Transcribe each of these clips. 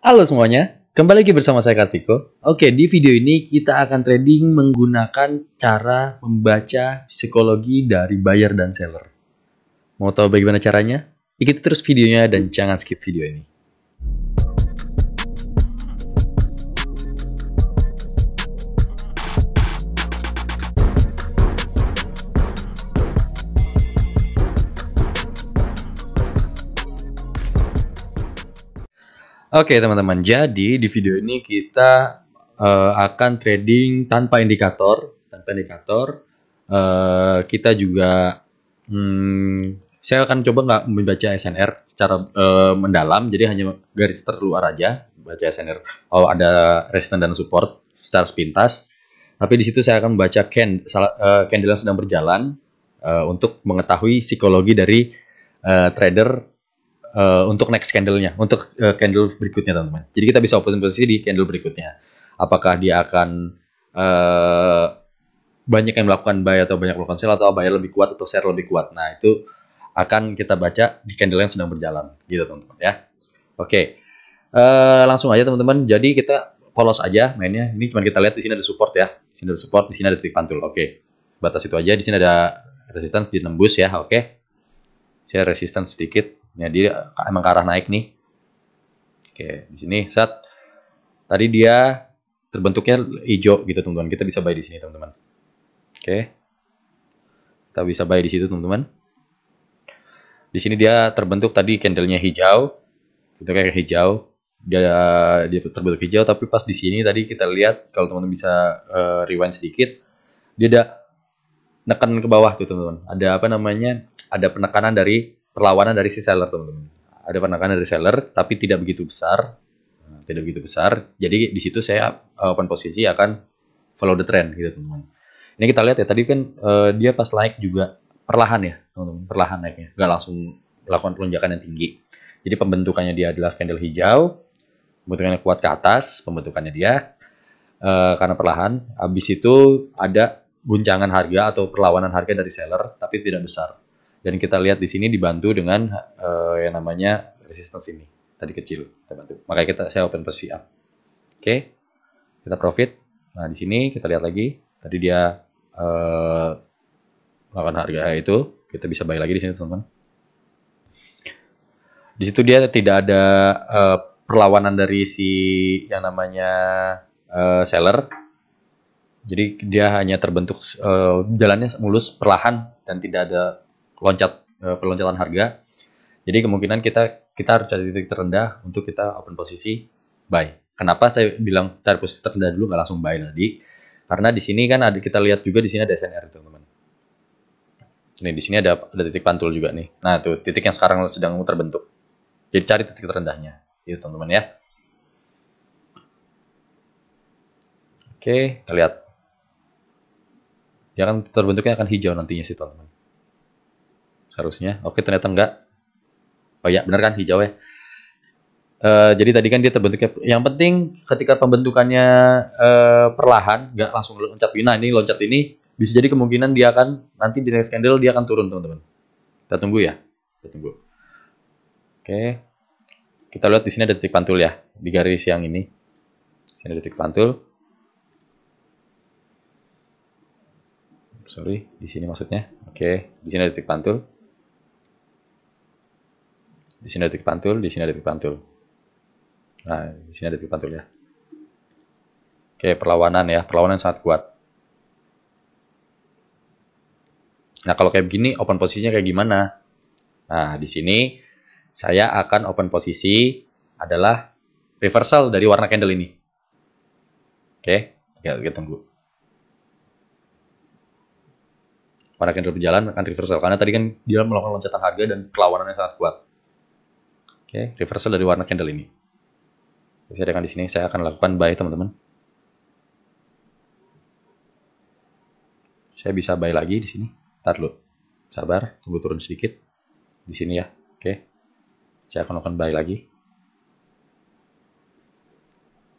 Halo semuanya, kembali lagi bersama saya Kartiko. Oke, di video ini kita akan trading menggunakan cara membaca psikologi dari buyer dan seller. Mau tahu bagaimana caranya? Ikuti terus videonya dan jangan skip video ini. Oke teman-teman, jadi di video ini kita akan trading tanpa indikator. Kita juga, saya akan coba nggak membaca SNR secara mendalam, jadi hanya garis terluar aja baca SNR. Oh, ada resistance dan support secara sepintas. Tapi di situ saya akan membaca candle yang sedang berjalan untuk mengetahui psikologi dari trader. Untuk next candle-nya, untuk candle berikutnya teman-teman. Jadi kita bisa open posisi di candle berikutnya. Apakah dia akan banyak yang melakukan buy atau banyak melakukan sell, atau buy lebih kuat atau share lebih kuat. Nah itu akan kita baca di candle yang sedang berjalan, gitu teman-teman ya. Oke, langsung aja teman-teman. Jadi kita polos aja mainnya. Ini cuma kita lihat di sini ada support ya. Di sini ada support, di sini ada titik pantul. Oke, batas itu aja. Di sini ada resistance ditembus ya. Oke, saya resistance sedikit. Ya, dia emang ke arah naik nih. Oke, di sini saat tadi dia terbentuknya hijau gitu teman-teman. Kita bisa buy di sini teman-teman. Oke, kita bisa buy di situ teman-teman. Di sini dia terbentuk tadi candlenya hijau, itu kayak hijau. Dia terbentuk hijau, tapi pas di sini tadi kita lihat kalau teman-teman bisa rewind sedikit, dia ada neken ke bawah tuh teman-teman. Ada apa namanya? Ada penekanan dari perlawanan dari si seller teman-teman. Ada penekanan dari seller tapi tidak begitu besar. Jadi di situ saya open posisi akan follow the trend gitu teman-teman. Ini kita lihat ya tadi kan dia pas naik juga perlahan ya teman-teman, perlahan naiknya, nggak langsung melakukan lonjakan yang tinggi. Jadi pembentukannya dia adalah candle hijau, pembentukannya kuat ke atas, pembentukannya dia karena perlahan. Habis itu ada guncangan harga atau perlawanan harga dari seller tapi tidak besar. Dan kita lihat di sini dibantu dengan yang namanya resistance ini. Tadi kecil, kita bantu. Makanya saya open posisi up. Oke. Kita profit. Nah, di sini kita lihat lagi. Tadi dia melakukan harga itu, kita bisa buy lagi di sini, teman-teman. Di situ dia tidak ada perlawanan dari si yang namanya seller. Jadi dia hanya terbentuk jalannya mulus, perlahan, dan tidak ada peloncatan harga. Jadi kemungkinan kita harus cari titik terendah untuk kita open posisi buy. Kenapa saya bilang cari posisi terendah dulu, nggak langsung buy tadi? Karena di sini kan kita lihat juga di sini ada SNR teman-teman. Nih di sini ada titik pantul juga nih. Nah tuh titik yang sekarang sedang terbentuk. Jadi cari titik terendahnya, itu teman-teman ya. Oke, kita lihat. Dia kan terbentuknya akan hijau nantinya sih teman-teman. Seharusnya. Oke, ternyata enggak. Oh ya, benar kan hijau ya. Jadi tadi kan dia terbentuknya. Yang penting ketika pembentukannya perlahan, nggak langsung loncat. Nah ini loncat ini bisa jadi kemungkinan dia akan nanti di next candle dia akan turun teman-teman. Kita tunggu ya. Kita tunggu. Oke. Kita lihat di sini ada titik pantul ya di garis yang ini. Ini ada titik pantul. Sorry, di sini maksudnya. Oke, di sini ada titik pantul. Di sini ada titik pantul, di sini ada titik pantul. Nah, di sini ada titik pantul ya. Oke, perlawanan ya, perlawanan sangat kuat. Nah, kalau kayak begini, open posisinya kayak gimana? Nah, di sini saya akan open posisi adalah reversal dari warna candle ini. Oke, kita tunggu. Warna candle berjalan akan reversal karena tadi kan dia melakukan loncatan harga dan perlawanan yang sangat kuat. Oke, reversal dari warna candle ini. Saya dengan di sini saya akan lakukan buy teman-teman. Saya bisa buy lagi di sini. Ntar dulu. Sabar, tunggu turun sedikit. Di sini ya. Oke. Saya akan lakukan buy lagi.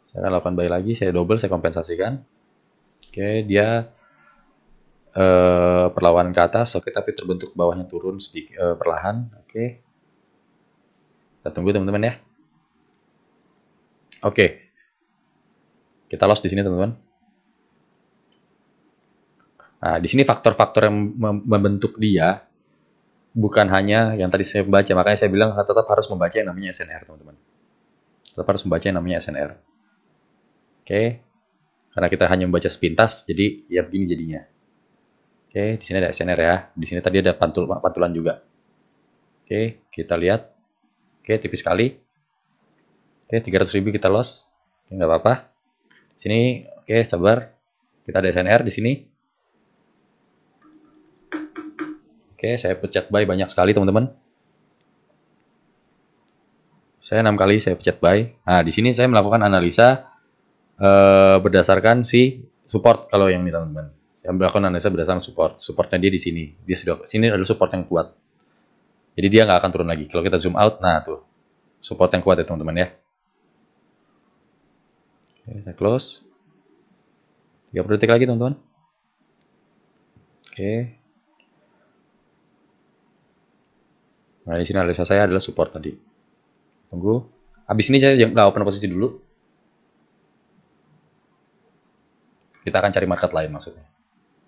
Saya akan lakukan buy lagi, saya double, saya kompensasikan. Oke, dia perlawanan ke atas, oke, tapi terbentuk ke bawahnya turun sedikit perlahan. Oke. Kita tunggu teman-teman ya. Oke. Kita loss di sini, teman-teman. Nah, di sini faktor-faktor yang membentuk dia bukan hanya yang tadi saya baca, makanya saya bilang tetap harus membaca yang namanya SNR, teman-teman. Tetap harus membaca yang namanya SNR. Oke. Karena kita hanya membaca sepintas, jadi ya begini jadinya. Oke, di sini ada SNR ya. Di sini tadi ada pantulan juga. Oke, kita lihat. Oke, tipis sekali. Oke, 300.000 kita loss. Oke, nggak apa-apa. Di sini, oke, sabar. Kita ada SNR di sini. Oke, saya pencet buy banyak sekali, teman-teman. Saya 6 kali saya pencet buy. Nah, di sini saya melakukan analisa berdasarkan si support kalau yang ini, teman-teman. Saya melakukan analisa berdasarkan support. Supportnya dia di sini. Dia sudah sini adalah support yang kuat. Jadi dia nggak akan turun lagi. Kalau kita zoom out, nah tuh support yang kuat ya, teman-teman ya. Oke, saya close. 30 detik lagi, teman-teman. Oke. Nah, di sini analisa saya adalah support tadi. Tunggu. Habis ini saya open posisi dulu. Kita akan cari market lain maksudnya.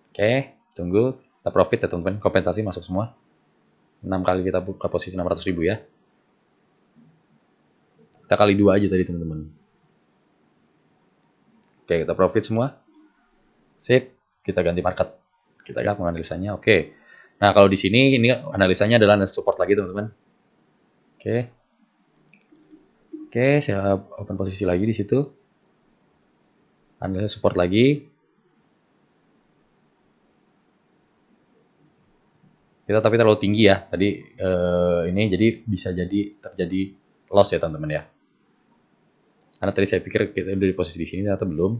Oke, tunggu. Kita profit ya, teman-teman. Kompensasi masuk semua. 6 kali kita buka posisi 600.000 ya. Kita kali 2 aja tadi, teman-teman. Oke, kita profit semua. Sip. Kita ganti market. Kita lihat analisanya. Oke. Nah, kalau di sini ini analisanya adalah support lagi, teman-teman. Oke. Oke, saya open posisi lagi di situ. Analisa support lagi. Kita tapi terlalu tinggi ya. Tadi ini jadi bisa jadi terjadi loss ya, teman-teman ya. Karena tadi saya pikir kita udah di posisi di sini ternyata belum.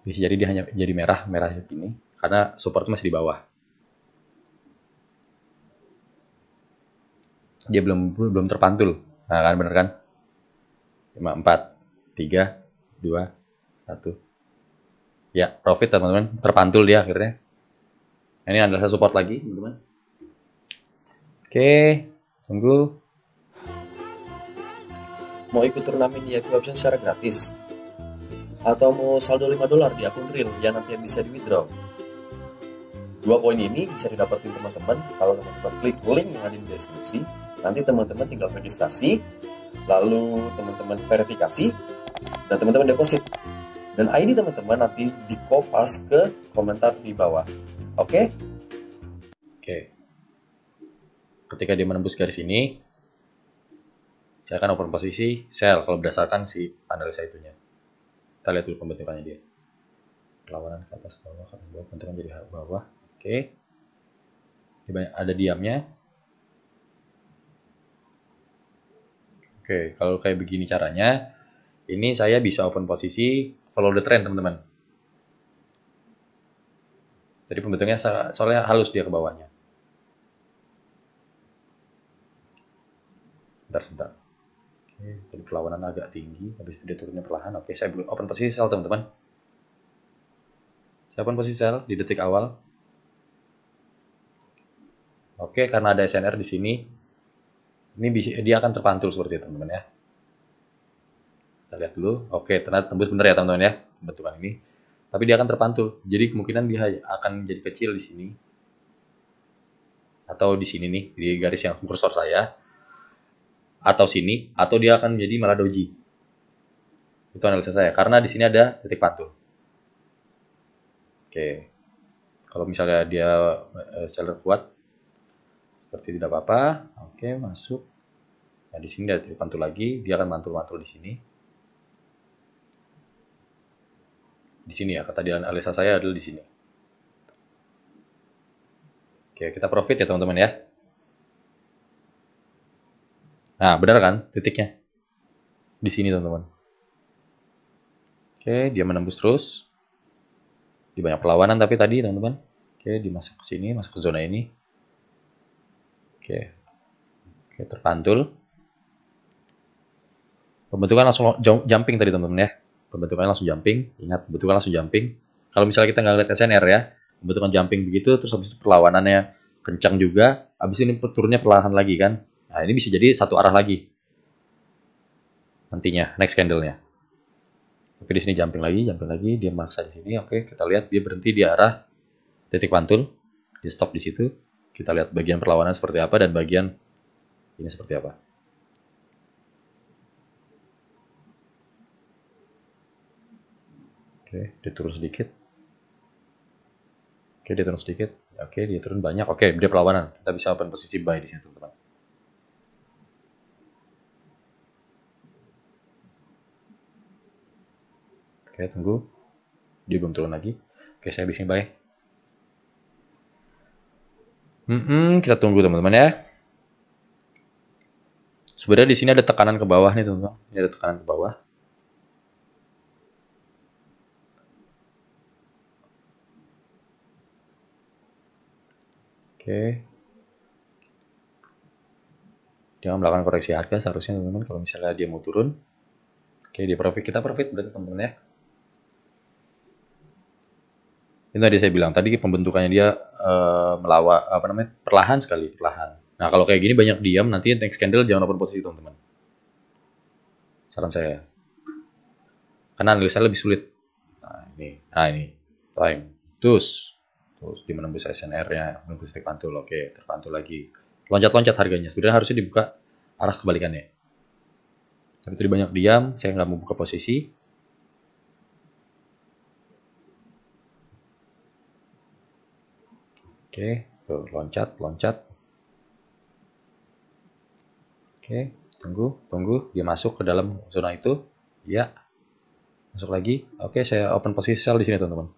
Bisa jadi dia hanya jadi merah segini karena support masih di bawah. Dia belum terpantul. Nah, kan bener kan? 5 4 3 2 1. Ya, profit teman-teman, terpantul dia akhirnya. Nah, ini adalah support lagi, teman-teman. Oke, tunggu. Mau ikut turnamen VIP option secara gratis? Atau mau saldo $5 di akun real yang nantinya bisa di withdraw? 2 poin ini bisa didapetin teman-teman kalau teman-teman klik link yang ada di deskripsi. Nanti teman-teman tinggal registrasi, lalu teman-teman verifikasi, dan teman-teman deposit. Dan ID teman-teman nanti dikopas ke komentar di bawah. Oke? Oke. Ketika dia menembus garis ini, saya akan open posisi sell kalau berdasarkan si analisa itunya. Kita lihat dulu pembentukannya dia. Perlawanan ke atas bawah, bentukan jadi bawah. Oke. Ada diamnya. Oke, kalau kayak begini caranya, ini saya bisa open posisi follow the trend, teman-teman. Jadi pembentuknya soalnya halus dia ke bawahnya. Sebentar. Oke, tadi perlawanan agak tinggi, habis itu dia turunnya perlahan. Oke, saya open posisi sell, teman-teman. Saya open posisi sell di detik awal. Oke, karena ada SNR di sini, ini dia akan terpantul seperti itu, teman-teman ya. Kita lihat dulu. Oke, ternyata tembus bener ya, teman-teman ya, pembentukan ini. Tapi dia akan terpantul. Jadi kemungkinan dia akan jadi kecil di sini. Atau di sini nih, di garis yang kursor saya. Atau sini, atau dia akan menjadi malah doji. Itu analisa saya, karena di sini ada titik pantul. Oke, kalau misalnya dia seller kuat, seperti tidak apa-apa. Oke, masuk. Nah, di sini ada titik pantul lagi, dia akan mantul-mantul di sini. Di sini ya, kata dia analisa saya adalah di sini. Oke, kita profit ya, teman-teman ya. Nah, benar kan titiknya? Di sini, teman-teman. Oke, dia menembus terus. Di banyak perlawanan tapi tadi, teman-teman. Oke, dimasuk ke sini, masuk ke zona ini. Oke, terpantul. Pembentukan langsung jumping tadi, teman-teman ya. Pembentukannya langsung jumping. Ingat, pembentukan langsung jumping. Kalau misalnya kita nggak lihat SNR ya, pembentukan jumping begitu, terus habis itu perlawanannya kencang juga. Habis ini turunnya perlahan lagi kan. Nah, ini bisa jadi satu arah lagi. nantinya next candle-nya. Tapi di sini jumping lagi, dia maksa di sini. Oke, kita lihat dia berhenti di arah titik pantul, dia stop di situ. Kita lihat bagian perlawanan seperti apa dan bagian ini seperti apa. Oke, dia turun sedikit. Oke, dia turun sedikit. Oke, dia turun banyak. Oke, dia perlawanan. Kita bisa open posisi buy di sini, teman-teman. Oke, tunggu. Dia belum turun lagi. Oke, saya bisa buy. Kita tunggu, teman-teman ya. Sebenarnya di sini ada tekanan ke bawah nih, teman-teman. Ini ada tekanan ke bawah. Oke. Dia melakukan koreksi harga seharusnya, teman-teman, kalau misalnya dia mau turun. Oke, dia profit, kita profit berarti, teman-teman ya. Itu tadi saya bilang, tadi pembentukannya dia perlahan sekali, perlahan. Nah, kalau kayak gini banyak diam, nanti next candle jangan open posisi, teman-teman. Saran saya. Karena analisa lebih sulit. Nah, ini. Time. Terus dia menembus SNR-nya, menembus titik pantul. Oke, terpantul lagi. Loncat-loncat harganya. Sebenarnya harusnya dibuka arah kebalikannya. Tapi tadi banyak diam, saya nggak mau buka posisi. Oke, tuh, loncat. Oke, tunggu. Dia masuk ke dalam zona itu. Ya, masuk lagi. Oke, saya open posisi sell di sini, teman-teman.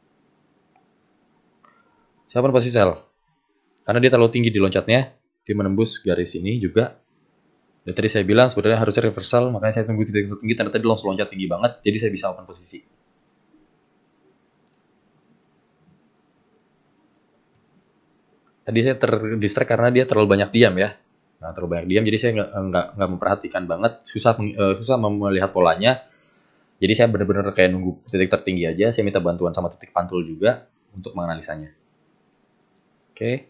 Saya open posisi sell. Karena dia terlalu tinggi di loncatnya. Dia menembus garis ini juga. Dan tadi saya bilang sebenarnya harusnya reversal. Makanya saya tunggu titik tertinggi. Ternyata dia langsung loncat tinggi banget. Jadi saya bisa open posisi. Tadi saya terdistract karena dia terlalu banyak diam ya. Nah, terlalu banyak diam, jadi saya nggak memperhatikan banget, susah melihat polanya. Jadi saya benar-benar kayak nunggu titik tertinggi aja. Saya minta bantuan sama titik pantul juga untuk menganalisanya. Oke.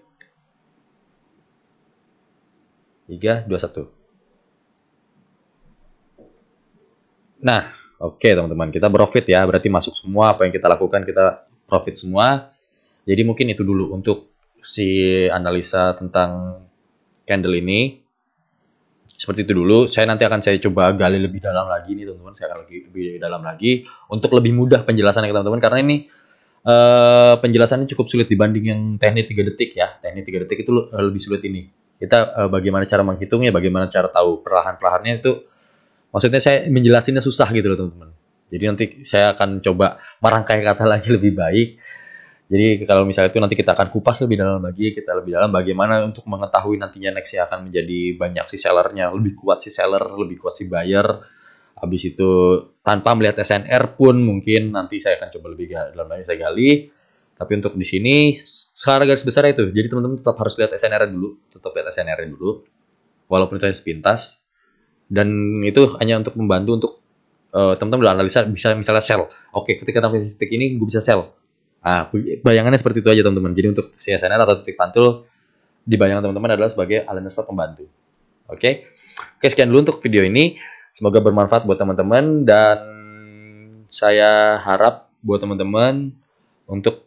3, 2, 1. Nah, oke teman-teman, kita profit ya. Berarti masuk semua apa yang kita lakukan, kita profit semua. Jadi mungkin itu dulu untuk si analisa tentang candle ini. Seperti itu dulu. Saya nanti akan saya coba gali lebih dalam lagi nih teman-teman. Saya akan lebih dalam lagi untuk lebih mudah penjelasannya teman-teman. Karena ini penjelasannya cukup sulit dibanding yang teknik 3 detik ya. Teknik 3 detik itu lebih sulit ini. Kita bagaimana cara menghitungnya, bagaimana cara tahu perlahan-perlahannya itu. Maksudnya saya menjelasinnya susah gitu loh teman-teman. Jadi nanti saya akan coba merangkai kata lagi lebih baik. Jadi kalau misalnya itu nanti kita akan kupas lebih dalam lagi, kita lebih dalam bagaimana untuk mengetahui nantinya next akan menjadi banyak si sellernya, lebih kuat si seller, lebih kuat si buyer. Habis itu tanpa melihat SNR pun mungkin nanti saya akan coba lebih dalam lagi saya gali. Tapi untuk di sini secara garis besar itu. Jadi teman-teman tetap harus lihat SNR dulu, Walaupun itu sepintas. Dan itu hanya untuk membantu untuk teman-teman analisa bisa misalnya sell. Oke, ketika sampai titik ini gue bisa sell. Nah, bayangannya seperti itu aja teman-teman. Jadi untuk CSNR atau titik pantul di bayangan teman-teman adalah sebagai analisa pembantu. Oke, sekian dulu untuk video ini. Semoga bermanfaat buat teman-teman dan saya harap buat teman-teman untuk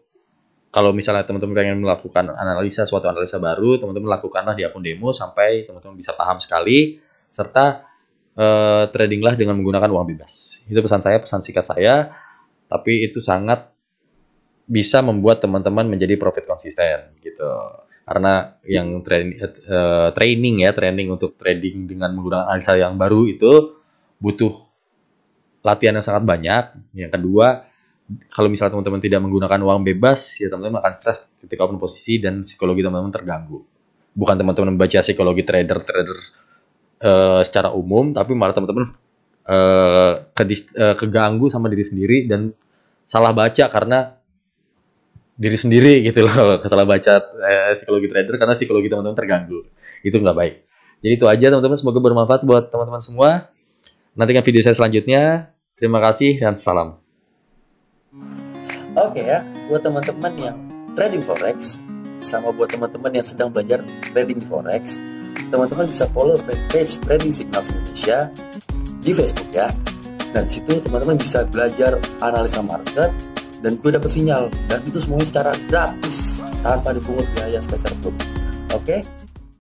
kalau misalnya teman-teman pengen melakukan suatu analisa baru, teman-teman lakukanlah di akun demo sampai teman-teman bisa paham sekali serta tradinglah dengan menggunakan uang bebas. Itu pesan singkat saya, tapi itu sangat bisa membuat teman-teman menjadi profit konsisten gitu. Karena yang training untuk trading dengan menggunakan analisa yang baru itu butuh latihan yang sangat banyak. Yang kedua, kalau misalnya teman-teman tidak menggunakan uang bebas, ya teman-teman akan stres ketika open posisi dan psikologi teman-teman terganggu. Bukan teman-teman membaca psikologi trader secara umum, tapi malah teman-teman keganggu sama diri sendiri dan salah baca karena diri sendiri gitu loh. Salah baca psikologi trader karena psikologi teman-teman terganggu. Itu nggak baik. Jadi itu aja teman-teman, semoga bermanfaat buat teman-teman semua. Nantikan video saya selanjutnya. Terima kasih dan salam. Oke ya, buat teman-teman yang trading forex sama buat teman-teman yang sedang belajar trading di forex, teman-teman bisa follow page Trading Signals Indonesia di Facebook ya. Dan di situ teman-teman bisa belajar analisa market dan gue dapet sinyal, dan itu semuanya secara gratis tanpa dipungut biaya sepeser pun. Oke?